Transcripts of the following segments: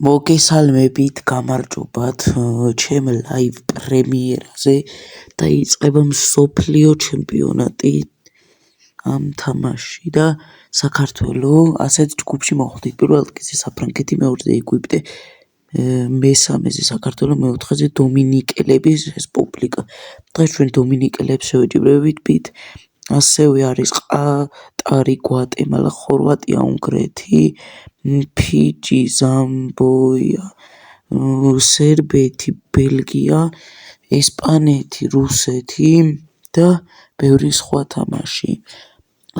მოგესალმებით, გამარჯობათ ჩემ ლაივ პრემიერაზე დაიწყება მსოფლიო ჩემპიონატი ამ თამაშში და საქართველოს ასეთ ჯგუფში მოხვდით. პირველ რიგზე საფრანგეთი, მეორეზე ეგვიპტე, მესამეზე საქართველოს, მეოთხეზე დომინიკელების რესპუბლიკა. დღეს ჩვენ დომინიკელებს შევეჯიბრებით. ასევე არის ყატარი, გვატემალა, ხორვატია, უნგრეთი, ფიჯი, ზამბია, სერბეთი, ბელგია, ესპანეთი, რუსეთი და ბევრი სხვა თამაში.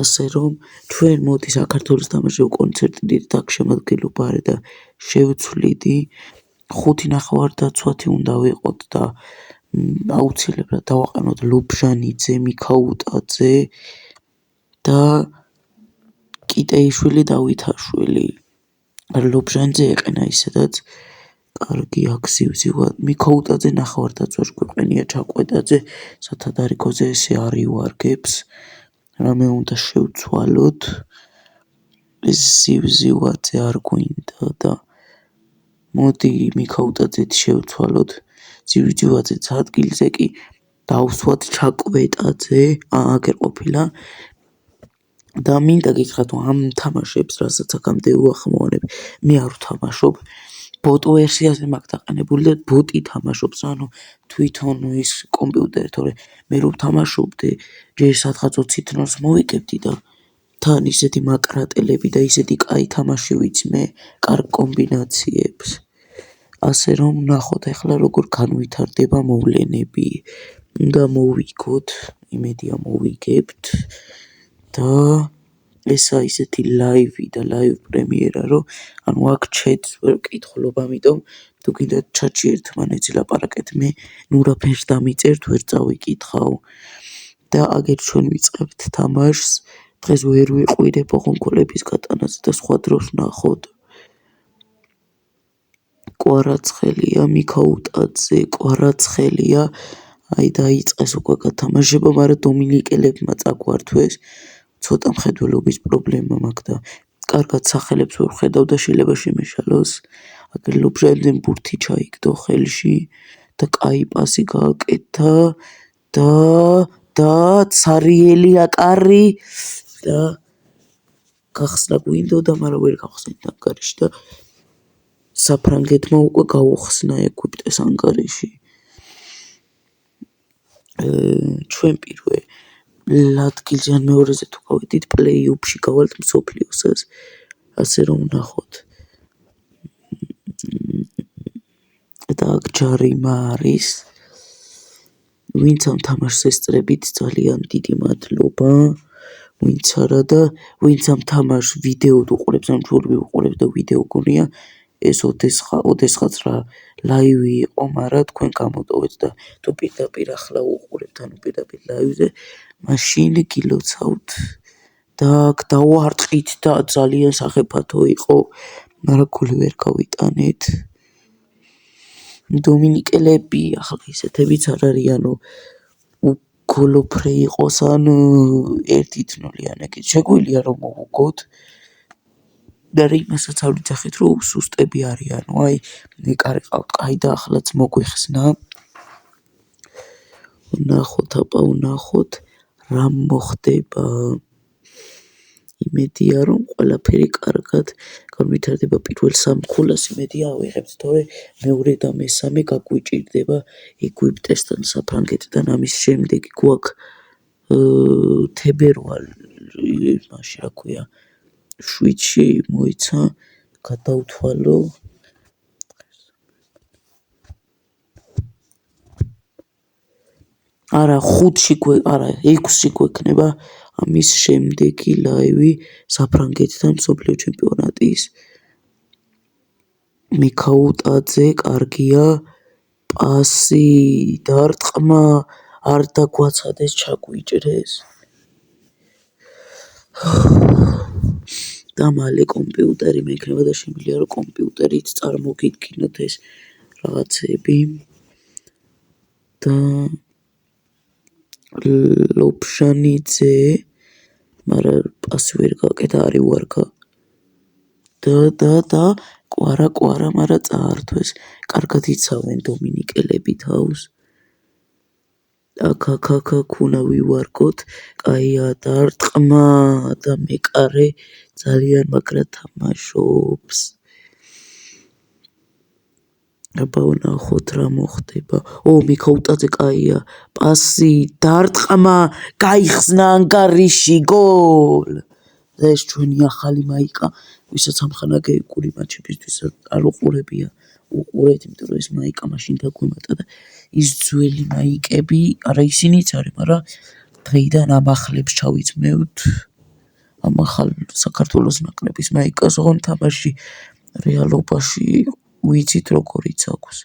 ასე რომ ჩვენ მოდი საქართველოს თამაშობ კონცერტი დიდი დაგშემადგენლობა არის და შევცვლიდი 5 ნახევარდაცვათი უნდა ვიყოთ და აუცილებლად დავაყენოთ ლობჟანიძე, მიქაუტაძე და კიტეიშვილი, დავითაშვილი. ლობჟანიძე ეყენა ისედაც კარგი აგზივზივად, მიქაუტაძე ნახევარდაცვაში გვეყენია, ჩაკვეტაძე სათადარიგოზე ესე არიუარგებს, რამე უნდა შევცვალოთ, ეს ზივზივაძე არ გვინდა და მოდი მიქაუტაძეთ შევცვალოთ, ზივზივაძეც ადგილზე კი დავსვათ ჩაკვეტაძე, აგერ ყოფილა და მინდა გითხრათ ამ თამაშებს, რასაც აქამდე უახმოვანებ, მე არ ვთამაშობ, ბოტ ვერსიაზე მაქვს დაყენებული და ბოტი თამაშობს, ანუ თვითონ ის კომპიუტერი, თორე მე რო ვთამაშობდი, ჯერ სადღაც 20 თნორს მოვიგებდი და თან ისეთი მაკრატელები და ისეთი კაი თამაში ვიცი მე, კარგ კომბინაციებს. ასე რომ ნახოთ ახლა როგორ განვითარდება მოვლენები. უნდა მოვიგოთ, იმედია მოვიგებთ და ესა ისეთი ლაივი და ლაივ პრემიერა, რომ ანუ აქ ჩეტს ვერ ვკითხულობ, ამიტომ თუ გინდათ ჩატში ერთმანეთს ლაპარაკეთ, მე ნურაფერს დამიწერთ, ვერ წავიკითხავ და აგერ ჩვენ ვიწყებთ თამაშს. დღეს ვერ ვიყვირებ ოღონდ გატანაზე და სხვა დროს ვნახოთ. კვარაცხელია, მიქაუტაძე, კვარაცხელია, აი დაიწყეს უკვე გათამაშება, მაგრამ დომინიკელებმა წაგვართვეს, ცოტა მხედველობის პრობლემა მაქვს და კარგად სახელებს ვერ ვხედავ და შეიძლება შემეშალოს. აგერ ლობჟანიძემ ბურთი ჩაიგდო ხელში და კაი პასი გააკეთა და ცარიელი აკარი და გახსნა გვინდოდა, მაგრამ ვერ გავხსნით ანგარიში და საფრანგეთმა უკვე გაუხსნა ეგვიპტეს ანგარიში. ჩვენ პირველ ადგილზე ან მეორეზე თუ გავედით, პლეი-ოფში გავალთ მსოფლიოსას, ასე რომ ვნახოთ. და აქ ჯარიმა არის. ვინც ამ თამაშს ესწრებით, ძალიან დიდი მადლობა. ვინც არა და ვინც ამ თამაშს ვიდეოდ უყურებს, ან ჩვეულებრივ უყურებს და ვიდეო გონია, ეს ოდესღაც რა ლაივი იყო, მაგრამ თქვენ გამოტოვეთ და თუ პირდაპირ ახლა უყურებთ, ანუ პირდაპირ ლაივზე, მაშინ გილოცავთ და აქ დავარწყით და ძალიან სახიფათო იყო, მაგრამ გული ვერ გავიტანეთ. დომინიკელები ახლა ისეთებიც არ არიანო უგოლოფრე იყოს ან 1-0-იანები. შეგვიძლია რომ მოვუგოთ და იმასაც არ ვიცახით, რომ სუსტები არიანო, აი ნეკარი ყავთ, კაი და ახლაც მოგვიხსნა. ვნახოთ, რა მოხდება. იმედია რომ ყველაფერი კარგად განვითარდება. პირველ 3 ქულას იმედია ავიღებთ, თორე მეორე და მესამე გაგვიჭირდება ეგვიპტესთან, საფრანგეთთან, ამის შემდეგი გვაქვს თებერვალი, მაშინ რა ქვია, 7-ში მოიცა, გადავთვალო. არა 6-ში 6-ში გვექნება ამის შემდეგი ლაივი საფრანგეთთან მსოფლიო ჩემპიონატის. მიქაუტაძე, კარგია, პასი, დარტყმა, არ დაგვაცადეს, ჩაგვიჭრეს. და მალე კომპიუტერი მექნება და შემიძლია რომ კომპიუტერით წარმოგიდგინოთ ეს რაღაცები და ლობჟანიძე, მაგრამ პასი ვერ გაკეთა, არ იუარგა და კვარა, მარა წაართვეს. კარგად იცავენ დომინიკელები თავს. აქ უნდა ვივარგოთ. კაია დარტყმა და მეკარე ძალიან მაგრად თამაშობს. აბა ვნახოთ რა მოხდება. მიქაუტაძე კაია. პასი, დარტყმა, გაიხსნა ანგარიში, გოლ. და ეს ჩვენი ახალი მაიკა, ვისაც ამხანა გეიგული მატჩებისთვის არ უყურებია. უყურეთ, იმიტომ რომ ეს მაიკა მაშინ დაგვემატა და ის ძველი მაიკები, არა ისინიც არის, მაგრამ დღეიდან ამ ახლებს ჩავიწმევთ. ამ ახალ საქართველოს ნაკრების მაიკას, ოღონდ თამაში რეალობაში ვიცით როგორიც აქვს.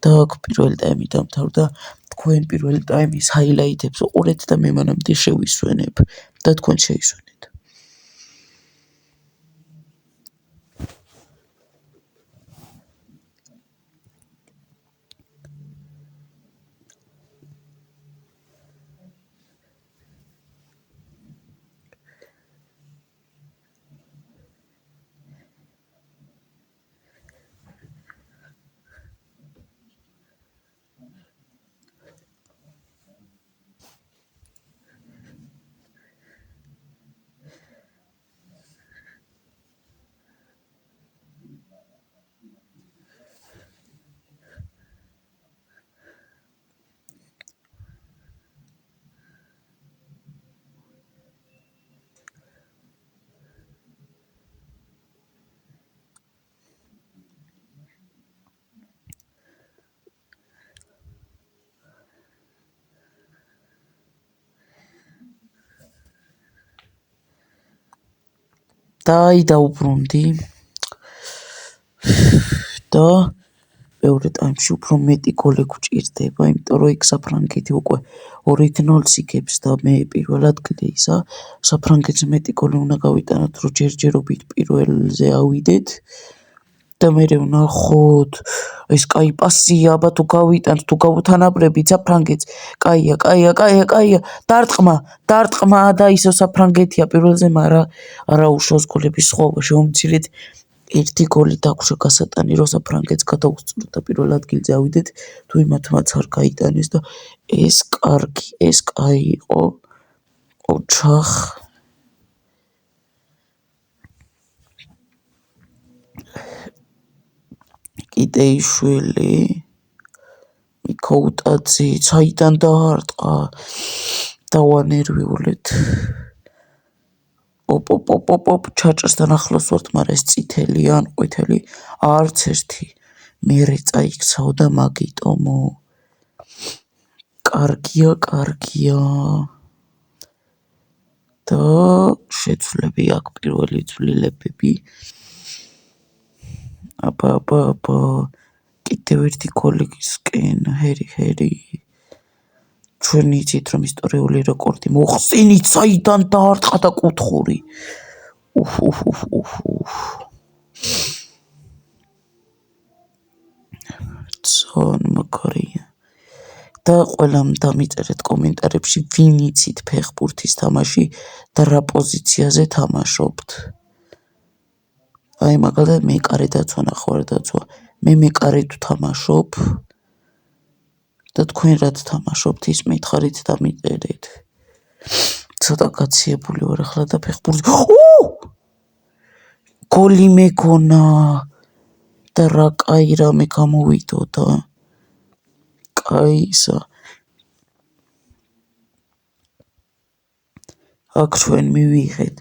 და აქ პირველი ტაიმი დამთავრდა. თქვენ პირველი ტაიმის ჰაილაითებს უყურეთ და მე მანამდე შევისვენებ და თქვენ შეისვენეთ. და დაუბრუნდი და მეორე ტაიმში უფრო მეტი გოლი გვჭირდება, იმიტომ რომ იქ საფრანგეთი უკვე 2-0-ს იგებს და მე პირველ ადგილზეა. საფრანგეთს მეტი გოლი უნდა გავიტანოთ, რომ ჯერჯერობით პირველზე ავიდეთ. და მე ვნახოთ, ეს კაი პასია, აბა თუ გავიტანთ, თუ გავუთანაბრებით საფრანგეთს. კაია, დარტყმა და ისევ საფრანგეთია პირველზე, მაგრამ არა უშავს გოლების სხვაობა. შევამცირეთ ერთი გოლი დაგვშა გასატანი, რომ საფრანგეთს გადაუსწროთ და პირველ ადგილზე ავიდეთ, თუ იმათმაც არ გაიტანეს და ეს კაი იყო. ოჩახ კიდეიშვილი მიქაუტაძე საიდან დაარტყა დავანერვიულეთ. ჩაჭრასთან ახლოს ვართ, მაგრამ ეს წითელი ან ყვითელი არც ერთი მერე წაიქცაო და მაგიტომო. კარგია და შეცვლები აქ პირველი ცვლილებები. აბა კიდევ ერთი გოლისკენ ჰერი ჩვენ იცით რომ ისტორიული რეკორდი მოხსენით საიდან დაარტყა და კუთხური. ძალიან მაგარია. და ყველამ დამიწერეთ კომენტარებში ვინ იცით ფეხბურთის თამაში და რა პოზიციაზე თამაშობთ. აი მაგალითად მეკარე დაცვა, ნახევარი დაცვა. მე მეკარედ ვთამაშობ და თქვენ რად თამაშობთ, ის მითხარით დამიწერეთ. ცოტა გაციებული ვარ ახლა და ფეხბურთი. გოლი მეგონა და რა კაი რამე გამოვიდოდა. კაისა. აქ ჩვენ მივიღეთ.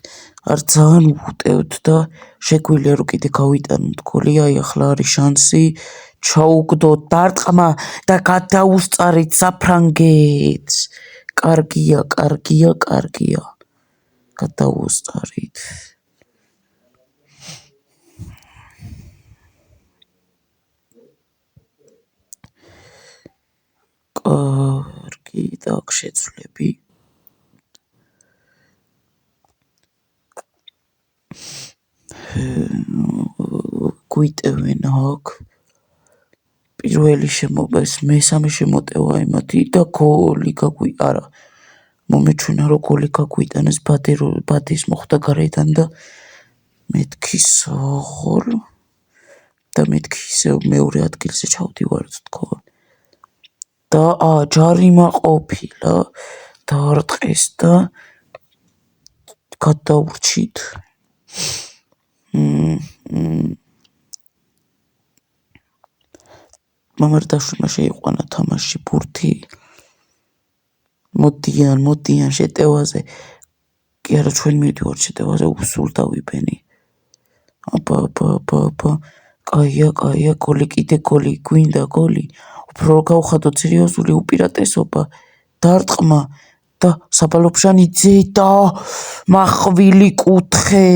არ ძალიან ვუტევთ და შეგვიძლია რომ კიდე გავიტანოთ გოლი. აი ახლა არის შანსი. ჩაუგდოთ დარტყმა და გადაუსწარით საფრანგეთს. კარგია. გადაუსწარით. კარგი და აქ შეცვლები. გვიტევენ აქ პირველი შემოყვეს, მესამე შემოტევა იმათი და გოლი არა. მომეჩვენა რომ გოლი გაგვიტანეს, ბადის მოხვდა გარედან და მეთქი საღოლ. და მეთქი ისევ მეორე ადგილზე ჩავდივართ თქო. და ჯარიმა ყოფილა დაარტყეს და გადაურჩით. მამარდაშვილმა შეიყვანა თამაში ბურთი. მოდიან შეტევაზე. კი არა ჩვენ მივდივართ შეტევაზე უსულ დავიბენი. აბა კაია გოლი კიდე გოლი გვინდა გოლი. უფრო რომ გავხადოთ სერიოზული უპირატესობა დარტყმა და საბალობჟანიძე და მახვილი კუთხე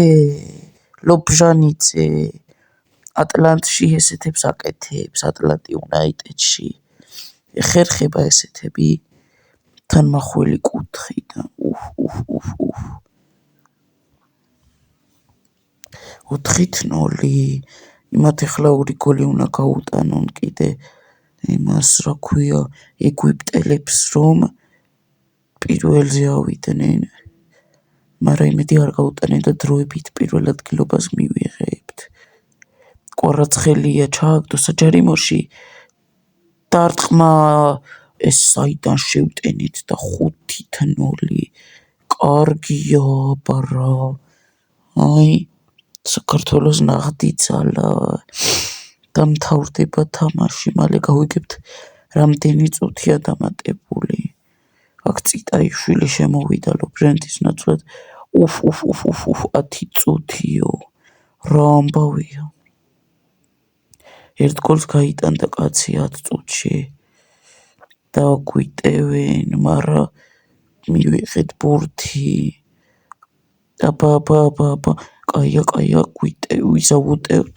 ლობჟანიძე ატლანტში ესეთებს აკეთებს ატლანტი უნაიტედში ხერხება ესეთები თან მახვილი კუთხე და 4-0 იმათ ახლა ორი გოლი უნდა გაუტანონ კიდე იმას რა ქვია ეგვიპტელებს რომ პირველზე ავიდნენ მაგრამ იმედი არ გაუტანენ და დროებით პირველ ადგილობას მივიღებთ. კვარაცხელია ჩააგდო საჯარიმოში დარტყმა ეს საიდან შევტენით და 5-0 კარგია ბარა აი საქართველოს ნაღდი ძალა დამთავრდება თამაში მალე გავიგებთ რამდენი წუთია დამატებული აქ წიტაიშვილი შემოვიდა ლობჟანიძის ნაცვლად 10 წუთიო რა ამბავია ერთ გოლს გაიტანდა კაცი 10 წუთში და გვიტევენ მაგრამ მივიღეთ ბურთი აბა კაია ვიზავუტევთ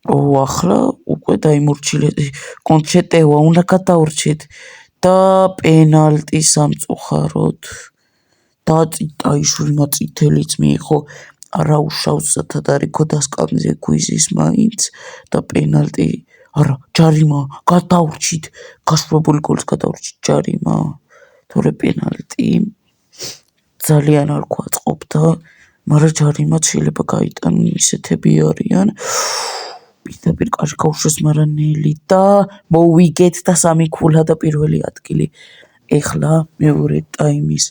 ახლა უკვე დაიმორჩილეთ კონჩეტევა უნდა გადაურჩეთ და პენალტი სამწუხაროდ და წიტაიშვილმა წითელიც მიიღო არა უშავს სათადარიგო დასკამზე გვიზის მაინც და პენალტი არა ჯარიმა გადაურჩით გაშვებული გოლს გადაურჩით ჯარიმა თორე პენალტი ძალიან არ გვაწყობდა მაგრამ ჯარიმაც შეიძლება გაიტანონ ისეთები არიან პირდაპირ კარში გაუშვეს მაგრამ ნელი და მოვიგეთ და 3 ქულა და პირველი ადგილი ეხლა მეორე ტაიმის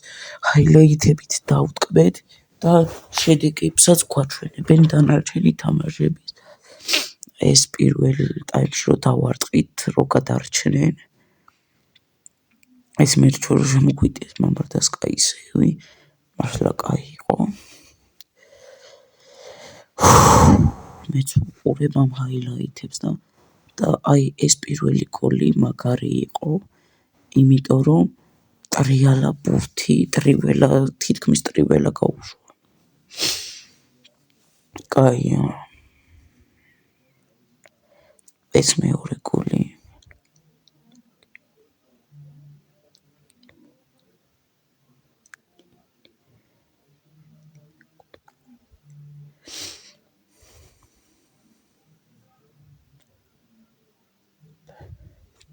ჰაილაითებით დავტკბეთ და შედეგებსაც გვაჩვენებენ დანარჩენი თამაშების ეს პირველ ტაიმში რომ დავარტყით რო გადარჩნენ ეს მერჩო რომ შემოგვიტეს მამარდას კაისევი მართლა კაი იყო მეც უყურებ ამ ჰაილაითებს და აი ეს პირველი გოლი მაგარი იყო იმიტომ რომ ტრიალა ბურთი ტრიველა თითქმის ტრიველა გაუშვა კაია ეს მეორე გოლი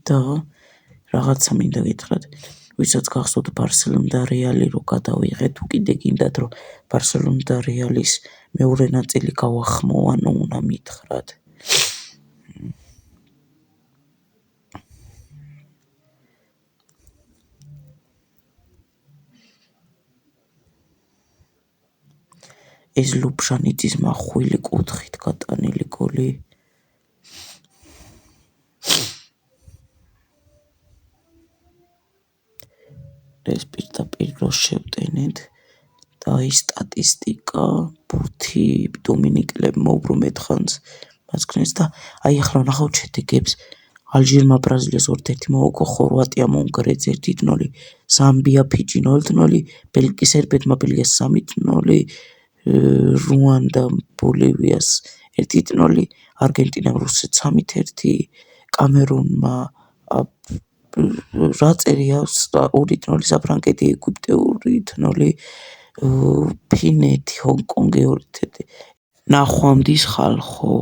და რაღაცა მინდა გითხრათ ვისაც გახსოვთ ბარსელონა და რეალი რო გადავიღეთ თუ კიდე გინდათ რომ ბარსელონა და რეალის მეორე ნაწილი გავახმოვანო უნდა მითხრათ ეს ლობჟანიძის მახვილი კუთხით გატანილი გოლი ეს პირდაპირ რო შევტენეთ და აი სტატისტიკა ბურთი დომინიკლებმა უბრალოდ ხანს მასქნეს და აი ახლა ნახავთ შედეგებს ალჟირმა ბრაზილიას 2-1 მოუგო ხორვატიამ უნგრეთს 1-0 ზამბია ფიჯი 0-0 ბელგიის სერბეთმა ბელგიას 3-0 რუანდამ ბოლივიას 1-0 არგენტინამ რუსეთს 3-1 კამერუნმა რა წერია 2-0 საფრანგეთი ეგვიპტე 2-0 ფინეთი ჰონკონგი 2-1 ნახვამდის ხალხო